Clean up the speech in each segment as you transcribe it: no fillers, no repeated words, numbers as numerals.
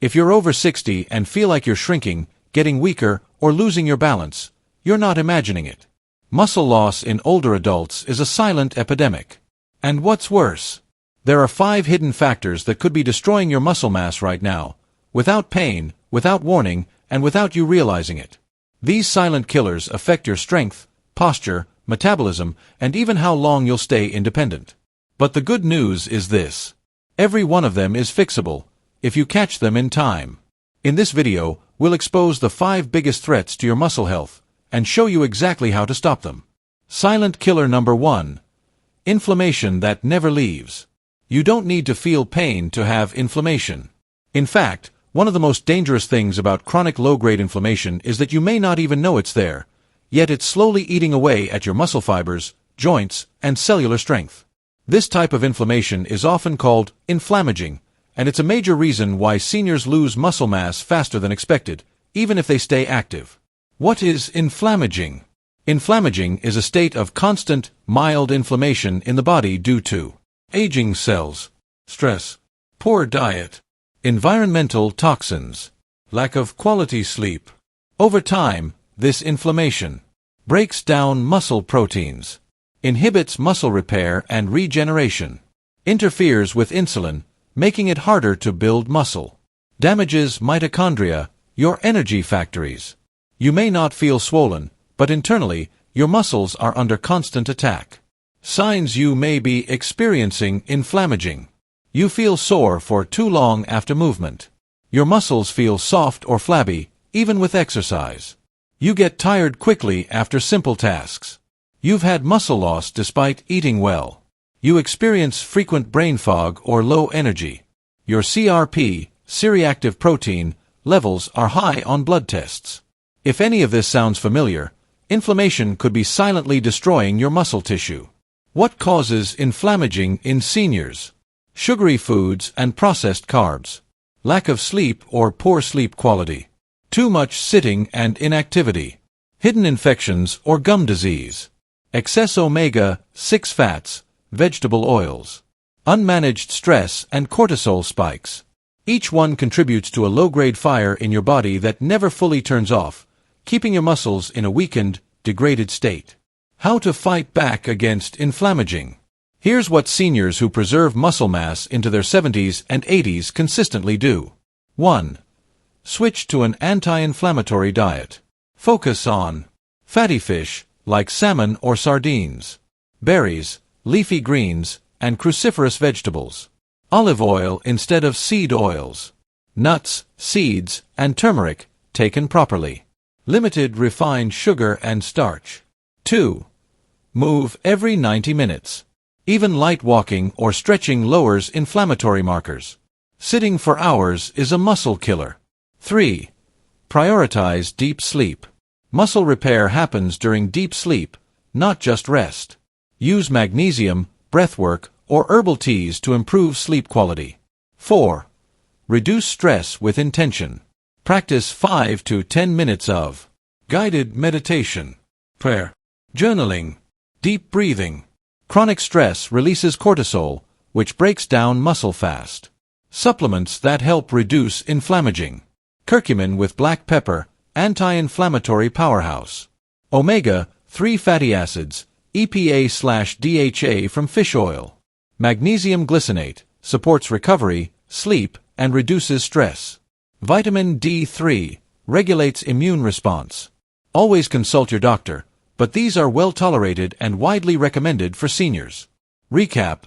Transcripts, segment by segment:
If you're over 60 and feel like you're shrinking, getting weaker, or losing your balance, you're not imagining it. Muscle loss in older adults is a silent epidemic. And what's worse? There are 5 hidden factors that could be destroying your muscle mass right now, without pain, without warning, and without you realizing it. These silent killers affect your strength, posture, metabolism, and even how long you'll stay independent. But the good news is this. Every one of them is fixable, if you catch them in time. In this video, we'll expose the 5 biggest threats to your muscle health, and show you exactly how to stop them. Silent killer number 1. Inflammation that never leaves. You don't need to feel pain to have inflammation. In fact, one of the most dangerous things about chronic low-grade inflammation is that you may not even know it's there, yet it's slowly eating away at your muscle fibers, joints, and cellular strength. This type of inflammation is often called inflammaging, and it's a major reason why seniors lose muscle mass faster than expected, even if they stay active. What is inflammaging? Inflammaging is a state of constant, mild inflammation in the body due to aging cells, stress, poor diet, environmental toxins, lack of quality sleep. Over time, this inflammation breaks down muscle proteins, inhibits muscle repair and regeneration, interferes with insulin, making it harder to build muscle, damages mitochondria, your energy factories. You may not feel swollen, but internally, your muscles are under constant attack. Signs you may be experiencing inflammaging. You feel sore for too long after movement. Your muscles feel soft or flabby, even with exercise. You get tired quickly after simple tasks. You've had muscle loss despite eating well. You experience frequent brain fog or low energy. Your CRP, C-reactive protein, levels are high on blood tests. If any of this sounds familiar, inflammation could be silently destroying your muscle tissue. What causes inflammaging in seniors? Sugary foods and processed carbs. Lack of sleep or poor sleep quality. Too much sitting and inactivity. Hidden infections or gum disease. Excess omega-6 fats, vegetable oils. Unmanaged stress and cortisol spikes. Each one contributes to a low-grade fire in your body that never fully turns off, keeping your muscles in a weakened, degraded state. How to fight back against inflammaging. Here's what seniors who preserve muscle mass into their 70s and 80s consistently do. 1. Switch to an anti-inflammatory diet. Focus on fatty fish, like salmon or sardines, berries, leafy greens, and cruciferous vegetables. Olive oil instead of seed oils. Nuts, seeds, and turmeric, taken properly. Limited refined sugar and starch. 2. Move every 90 minutes. Even light walking or stretching lowers inflammatory markers. Sitting for hours is a muscle killer. 3. Prioritize deep sleep. Muscle repair happens during deep sleep, not just rest. Use magnesium, breathwork, or herbal teas to improve sleep quality. 4. Reduce stress with intention. Practice 5 to 10 minutes of guided meditation, prayer, journaling, deep breathing. Chronic stress releases cortisol, which breaks down muscle fast. Supplements that help reduce inflammaging. Curcumin with black pepper, anti-inflammatory powerhouse. Omega-3 fatty acids, EPA/DHA from fish oil. Magnesium glycinate, supports recovery, sleep, and reduces stress. Vitamin D3, regulates immune response. Always consult your doctor, but these are well tolerated and widely recommended for seniors. Recap.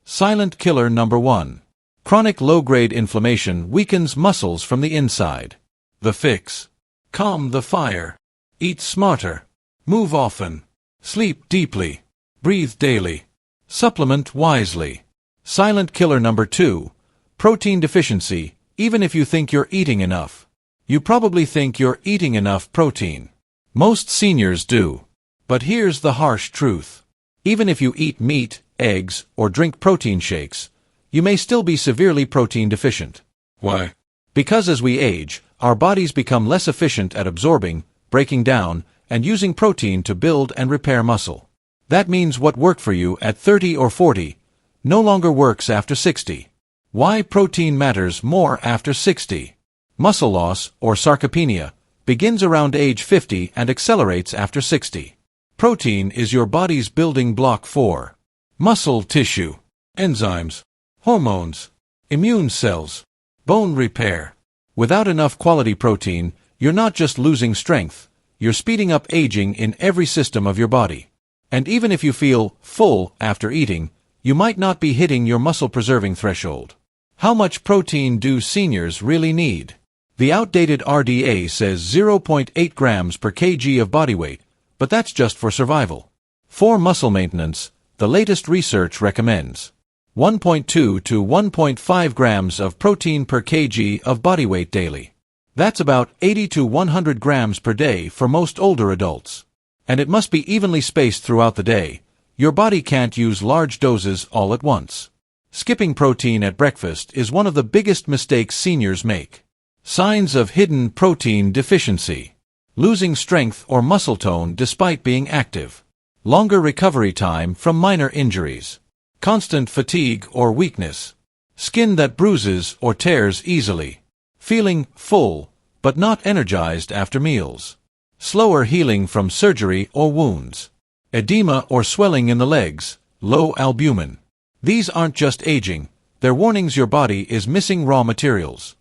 Silent killer number 1. Chronic low-grade inflammation weakens muscles from the inside. The fix. Calm the fire. Eat smarter. Move often. Sleep deeply. Breathe daily. Supplement wisely. Silent killer number 2. Protein deficiency, even if you think you're eating enough. You probably think you're eating enough protein. Most seniors do. But here's the harsh truth. Even if you eat meat, eggs, or drink protein shakes, you may still be severely protein deficient. Why? Because as we age, our bodies become less efficient at absorbing, breaking down, and using protein to build and repair muscle. That means what worked for you at 30 or 40 no longer works after 60. Why protein matters more after 60. Muscle loss, or sarcopenia, begins around age 50 and accelerates after 60. Protein is your body's building block for muscle tissue, enzymes, hormones, immune cells, bone repair. Without enough quality protein, you're not just losing strength, you're speeding up aging in every system of your body. And even if you feel full after eating, you might not be hitting your muscle-preserving threshold. How much protein do seniors really need? The outdated RDA says 0.8 grams per kg of body weight, but that's just for survival. For muscle maintenance, the latest research recommends 1.2 to 1.5 grams of protein per kg of body weight daily. That's about 80 to 100 grams per day for most older adults. And it must be evenly spaced throughout the day. Your body can't use large doses all at once. Skipping protein at breakfast is one of the biggest mistakes seniors make. Signs of hidden protein deficiency: losing strength or muscle tone despite being active, longer recovery time from minor injuries, constant fatigue or weakness, skin that bruises or tears easily, feeling full but not energized after meals, slower healing from surgery or wounds, edema or swelling in the legs, low albumin. These aren't just aging, they're warnings your body is missing raw materials.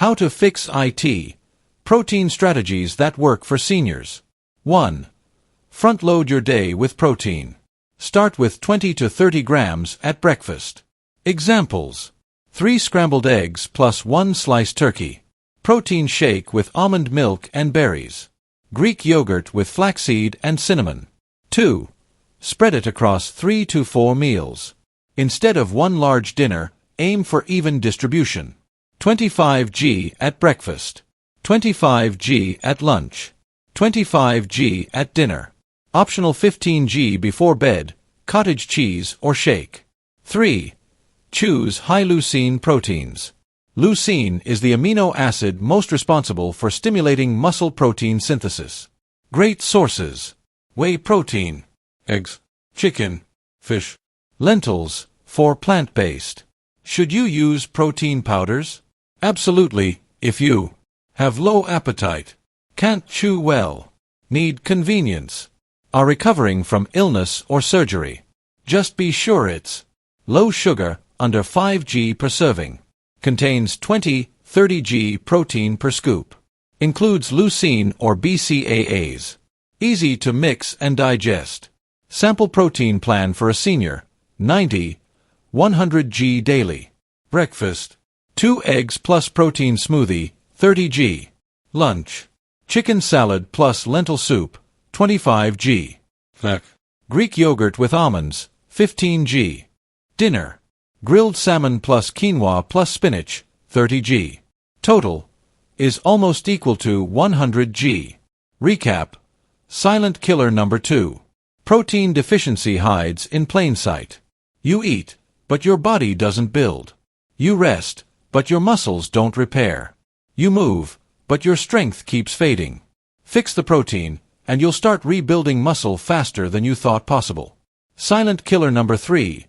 How to fix it. Protein strategies that work for seniors. 1. Front-load your day with protein. Start with 20 to 30 grams at breakfast. Examples: 3 scrambled eggs plus 1 sliced turkey. Protein shake with almond milk and berries. Greek yogurt with flaxseed and cinnamon. 2. Spread it across 3 to 4 meals. Instead of one large dinner, aim for even distribution. 25 g at breakfast, 25 g at lunch, 25 g at dinner. Optional 15 g before bed, cottage cheese or shake. 3. Choose high-leucine proteins. Leucine is the amino acid most responsible for stimulating muscle protein synthesis. Great sources: whey protein, eggs, chicken, fish, lentils. For plant-based, should you use protein powders? Absolutely, if you have low appetite, can't chew well, need convenience, are recovering from illness or surgery. Just be sure it's low sugar, under 5 g per serving, contains 20-30 g protein per scoop, includes leucine or BCAAs, easy to mix and digest. Sample protein plan for a senior: 90-100 g daily. Breakfast: 2 eggs plus protein smoothie, 30 g. Lunch: chicken salad plus lentil soup, 25 g. Greek yogurt with almonds, 15 g. Dinner: grilled salmon plus quinoa plus spinach, 30 g. Total is almost equal to 100 g. Recap: silent killer number 2. Protein deficiency hides in plain sight. You eat, but your body doesn't build. You rest, but your muscles don't repair. You move, but your strength keeps fading. Fix the protein, and you'll start rebuilding muscle faster than you thought possible. Silent killer number 3.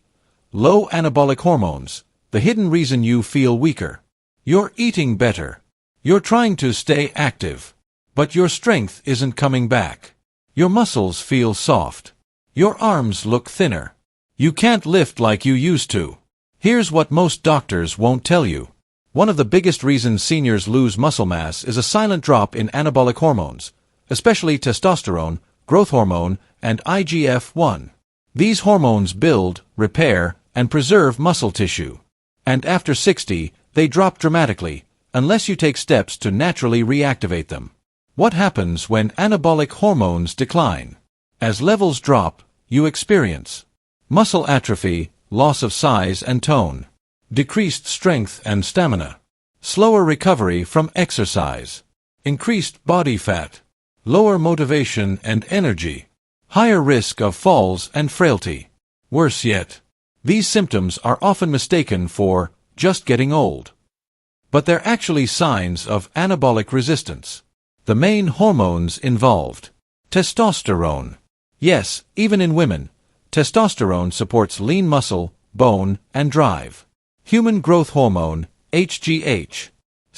Low anabolic hormones, the hidden reason you feel weaker. You're eating better. You're trying to stay active. But your strength isn't coming back. Your muscles feel soft. Your arms look thinner. You can't lift like you used to. Here's what most doctors won't tell you. One of the biggest reasons seniors lose muscle mass is a silent drop in anabolic hormones, especially testosterone, growth hormone, and IGF-1. These hormones build, repair, and preserve muscle tissue. And after 60, they drop dramatically, unless you take steps to naturally reactivate them. What happens when anabolic hormones decline? As levels drop, you experience muscle atrophy, loss of size and tone, decreased strength and stamina, slower recovery from exercise, increased body fat, lower motivation and energy, higher risk of falls and frailty. Worse yet, these symptoms are often mistaken for just getting old. But they're actually signs of anabolic resistance. The main hormones involved: testosterone. Yes, even in women, testosterone supports lean muscle, bone, and drive. Human growth hormone, HGH.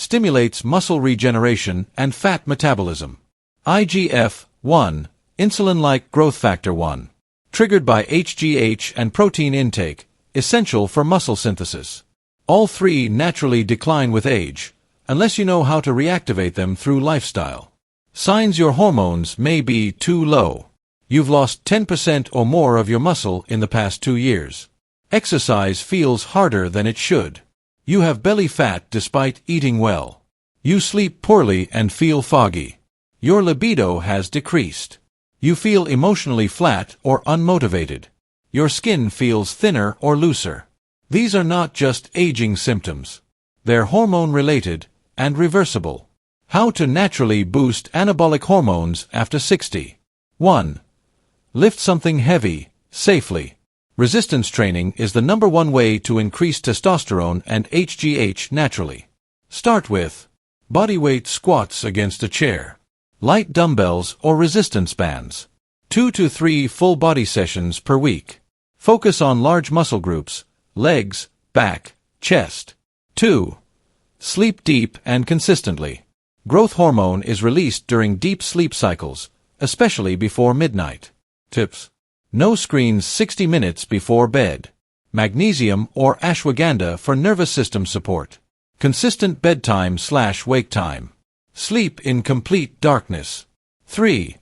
stimulates muscle regeneration and fat metabolism. IGF-1, insulin-like growth factor 1, triggered by HGH and protein intake, essential for muscle synthesis. All three naturally decline with age, unless you know how to reactivate them through lifestyle. Signs your hormones may be too low. You've lost 10% or more of your muscle in the past 2 years. Exercise feels harder than it should. You have belly fat despite eating well. You sleep poorly and feel foggy. Your libido has decreased. You feel emotionally flat or unmotivated. Your skin feels thinner or looser. These are not just aging symptoms. They're hormone-related and reversible. How to naturally boost anabolic hormones after 60. 1. Lift something heavy, safely. Resistance training is the #1 way to increase testosterone and HGH naturally. Start with bodyweight squats against a chair, light dumbbells or resistance bands. 2 to 3 full body sessions per week. Focus on large muscle groups, legs, back, chest. 2. Sleep deep and consistently. Growth hormone is released during deep sleep cycles, especially before midnight. Tips: no screens 60 minutes before bed. Magnesium or ashwagandha for nervous system support. Consistent bedtime/wake time. Sleep in complete darkness. 3.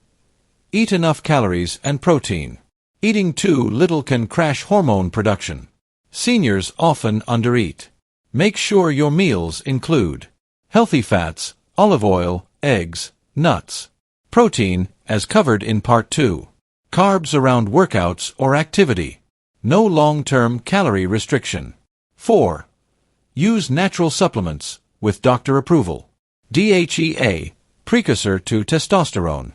Eat enough calories and protein. Eating too little can crash hormone production. Seniors often undereat. Make sure your meals include healthy fats, olive oil, eggs, nuts. Protein, as covered in Part 2. Carbs around workouts or activity. No long-term calorie restriction. 4. Use natural supplements, with doctor approval. DHEA, precursor to testosterone.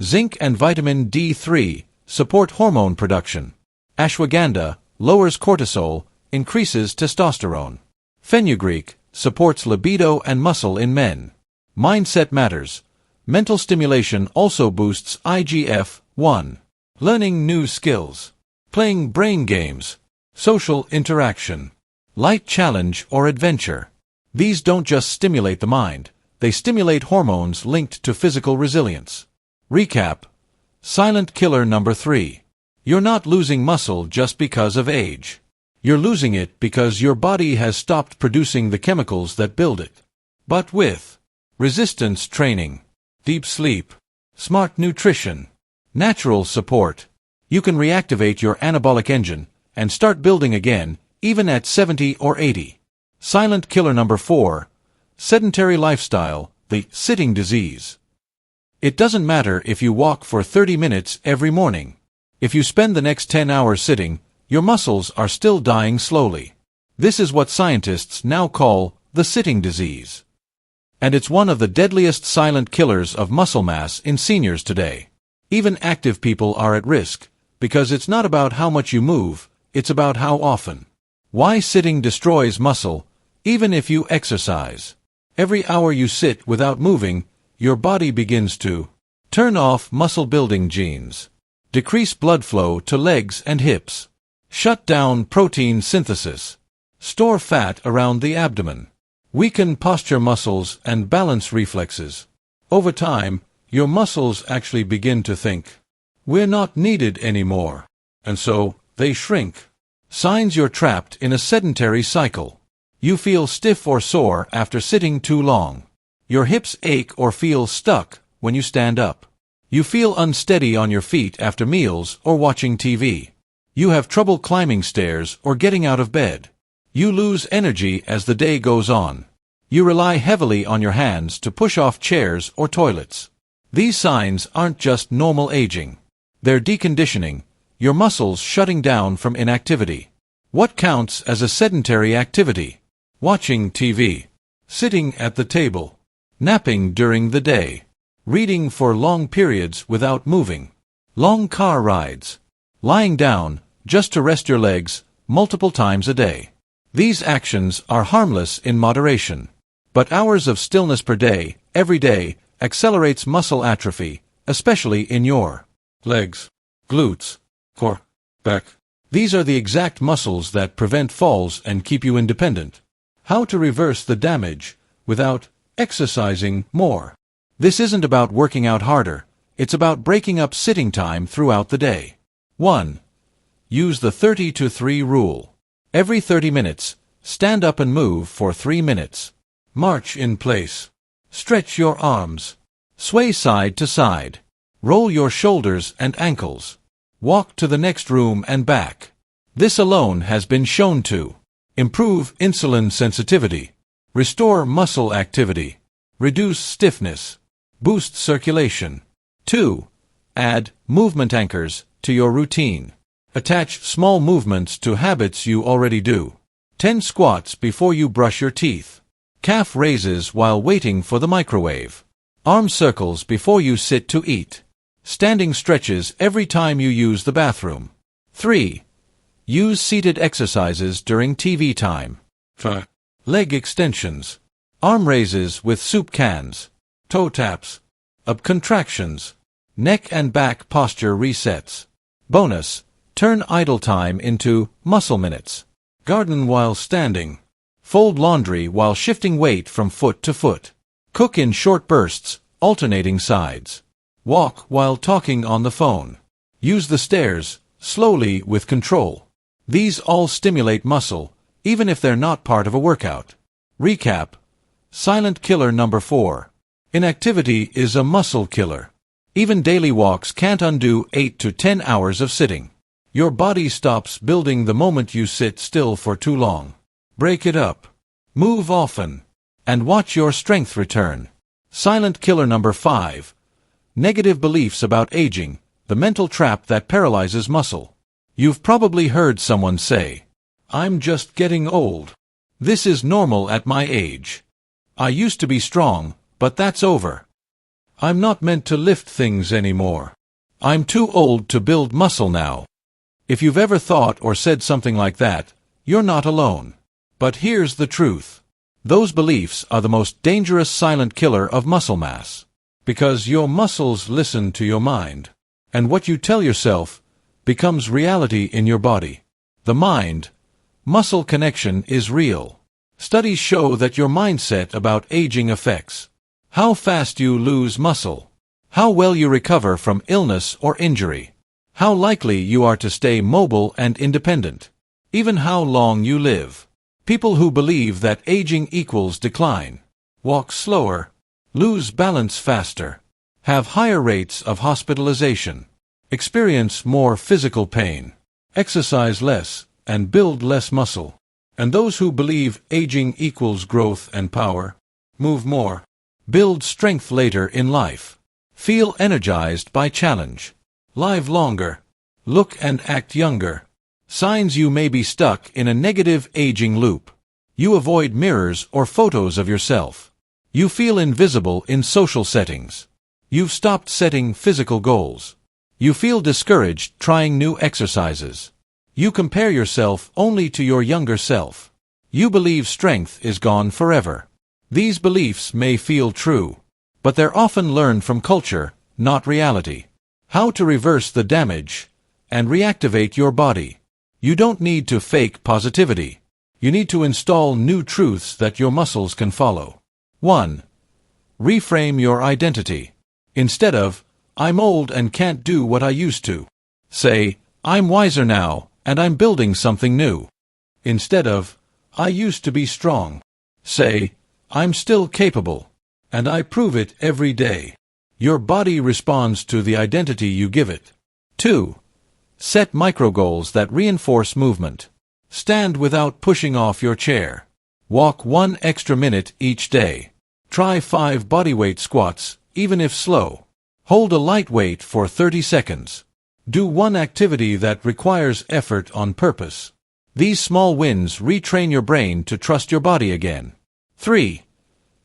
Zinc and vitamin D3 support hormone production. Ashwagandha lowers cortisol, increases testosterone. Fenugreek supports libido and muscle in men. Mindset matters. Mental stimulation also boosts IGF-1. Learning new skills. Playing brain games. Social interaction. Light challenge or adventure. These don't just stimulate the mind, they stimulate hormones linked to physical resilience. Recap. Silent killer number 3. You're not losing muscle just because of age. You're losing it because your body has stopped producing the chemicals that build it. But with resistance training, deep sleep, smart nutrition, natural support, you can reactivate your anabolic engine and start building again, even at 70 or 80. Silent killer number 4. Sedentary lifestyle, the sitting disease. It doesn't matter if you walk for 30 minutes every morning. If you spend the next 10 hours sitting, your muscles are still dying slowly. This is what scientists now call the sitting disease. And it's one of the deadliest silent killers of muscle mass in seniors today. Even active people are at risk, because it's not about how much you move, it's about how often. Why sitting destroys muscle, even if you exercise. Every hour you sit without moving, your body begins to turn off muscle-building genes, decrease blood flow to legs and hips, shut down protein synthesis, store fat around the abdomen, weaken posture muscles and balance reflexes. Over time, your muscles actually begin to think, we're not needed anymore, and so they shrink. Signs you're trapped in a sedentary cycle. You feel stiff or sore after sitting too long. Your hips ache or feel stuck when you stand up. You feel unsteady on your feet after meals or watching TV. You have trouble climbing stairs or getting out of bed. You lose energy as the day goes on. You rely heavily on your hands to push off chairs or toilets. These signs aren't just normal aging. They're deconditioning, your muscles shutting down from inactivity. What counts as a sedentary activity? Watching TV, sitting at the table, napping during the day, reading for long periods without moving, long car rides, lying down just to rest your legs multiple times a day. These actions are harmless in moderation. But hours of stillness per day, every day, accelerates muscle atrophy, especially in your legs, glutes, core, back. These are the exact muscles that prevent falls and keep you independent. How to reverse the damage? without exercising more. This isn't about working out harder, it's about breaking up sitting time throughout the day. 1. Use the 30 to 3 rule. Every 30 minutes, stand up and move for 3 minutes. March in place. Stretch your arms. Sway side to side. Roll your shoulders and ankles. Walk to the next room and back. This alone has been shown to improve insulin sensitivity, restore muscle activity, reduce stiffness, boost circulation. 2. Add movement anchors to your routine. Attach small movements to habits you already do. 10 squats before you brush your teeth. Calf raises while waiting for the microwave. Arm circles before you sit to eat. Standing stretches every time you use the bathroom. 3. Use seated exercises during TV time. 4. Leg extensions. Arm raises with soup cans. Toe taps. Ab contractions. Neck and back posture resets. Bonus. Turn idle time into muscle minutes. Garden while standing. Fold laundry while shifting weight from foot to foot. Cook in short bursts, alternating sides. Walk while talking on the phone. Use the stairs, slowly with control. These all stimulate muscle, even if they're not part of a workout. Recap. Silent killer number 4. Inactivity is a muscle killer. Even daily walks can't undo 8 to 10 hours of sitting. Your body stops building the moment you sit still for too long. Break it up. Move often. And watch your strength return. Silent killer number 5. Negative beliefs about aging, the mental trap that paralyzes muscle. You've probably heard someone say, "I'm just getting old. This is normal at my age. I used to be strong, but that's over. I'm not meant to lift things anymore. I'm too old to build muscle now." If you've ever thought or said something like that, you're not alone. But here's the truth. Those beliefs are the most dangerous silent killer of muscle mass. Because your muscles listen to your mind. And what you tell yourself becomes reality in your body. The mind-muscle connection is real. Studies show that your mindset about aging affects how fast you lose muscle, how well you recover from illness or injury, how likely you are to stay mobile and independent, even how long you live. People who believe that aging equals decline, walk slower, lose balance faster, have higher rates of hospitalization, experience more physical pain, exercise less, and build less muscle. And those who believe aging equals growth and power, move more, build strength later in life, feel energized by challenge, live longer, look and act younger. Signs you may be stuck in a negative aging loop. You avoid mirrors or photos of yourself. You feel invisible in social settings. You've stopped setting physical goals. You feel discouraged trying new exercises. You compare yourself only to your younger self. You believe strength is gone forever. These beliefs may feel true, but they're often learned from culture, not reality. How to reverse the damage and reactivate your body. You don't need to fake positivity. You need to install new truths that your muscles can follow. 1. Reframe your identity. Instead of, "I'm old and can't do what I used to," say, "I'm wiser now, and I'm building something new." Instead of, "I used to be strong," say, "I'm still capable, and I prove it every day." Your body responds to the identity you give it. 2. Set micro-goals that reinforce movement. Stand without pushing off your chair. Walk 1 extra minute each day. Try 5 bodyweight squats, even if slow. Hold a light weight for 30 seconds. Do one activity that requires effort on purpose. These small wins retrain your brain to trust your body again. 3.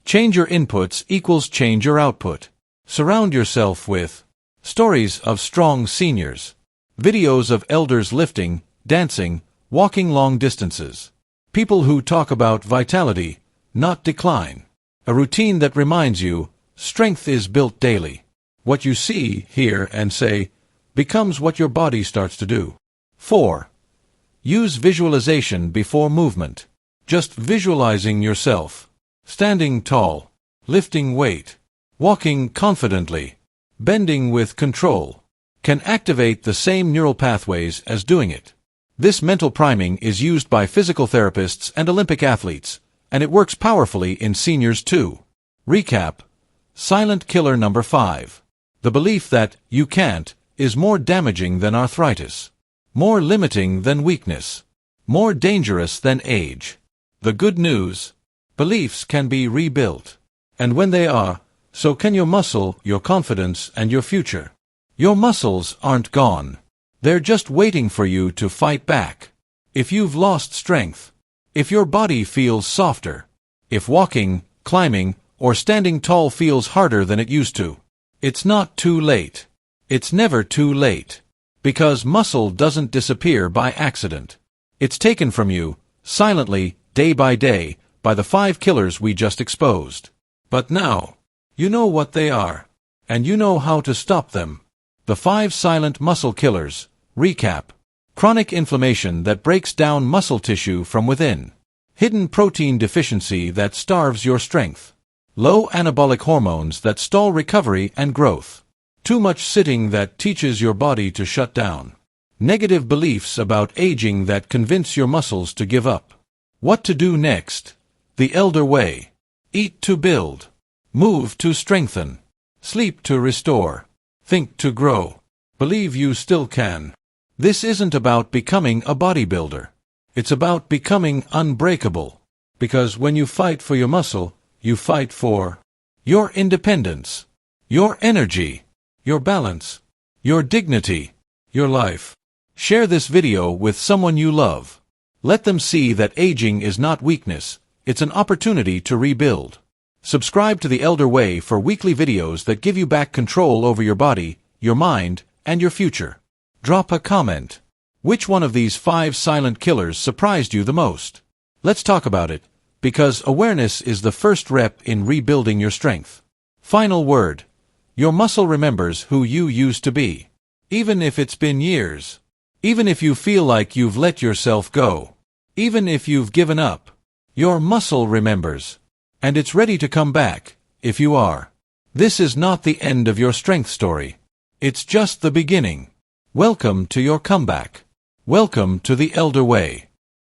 Change your inputs equals change your output. Surround yourself with stories of strong seniors, videos of elders lifting, dancing, walking long distances, people who talk about vitality, not decline, a routine that reminds you strength is built daily. What you see, hear, and say becomes what your body starts to do. 4. Use visualization before movement. Just visualizing yourself Standing tall, lifting weight, walking confidently, bending with control, can activate the same neural pathways as doing it. This mental priming is used by physical therapists and Olympic athletes, and it works powerfully in seniors too. Recap: silent killer number 5. The belief that you can't is more damaging than arthritis, more limiting than weakness, more dangerous than age. The good news: beliefs can be rebuilt. And when they are, so can your muscle, your confidence, and your future. Your muscles aren't gone. They're just waiting for you to fight back. If you've lost strength, if your body feels softer, if walking, climbing, or standing tall feels harder than it used to, it's not too late. It's never too late. Because muscle doesn't disappear by accident. It's taken from you, silently, day by day, by the 5 killers we just exposed. But now, you know what they are. And you know how to stop them. The 5 silent muscle killers. Recap: chronic inflammation that breaks down muscle tissue from within. Hidden protein deficiency that starves your strength. Low anabolic hormones that stall recovery and growth. Too much sitting that teaches your body to shut down. Negative beliefs about aging that convince your muscles to give up. What to do next? The Elder Way. Eat to build. Move to strengthen. Sleep to restore. Think to grow. Believe you still can. This isn't about becoming a bodybuilder. It's about becoming unbreakable. Because when you fight for your muscle, you fight for your independence, your energy, your balance, your dignity, your life. Share this video with someone you love. Let them see that aging is not weakness, it's an opportunity to rebuild. Subscribe to The Elder Way for weekly videos that give you back control over your body, your mind, and your future. Drop a comment. Which one of these 5 silent killers surprised you the most? Let's talk about it, because awareness is the first rep in rebuilding your strength. Final word: your muscle remembers who you used to be. Even if it's been years. Even if you feel like you've let yourself go. Even if you've given up. Your muscle remembers. And it's ready to come back, if you are. This is not the end of your strength story. It's just the beginning. Welcome to your comeback. Welcome to The Elder Way.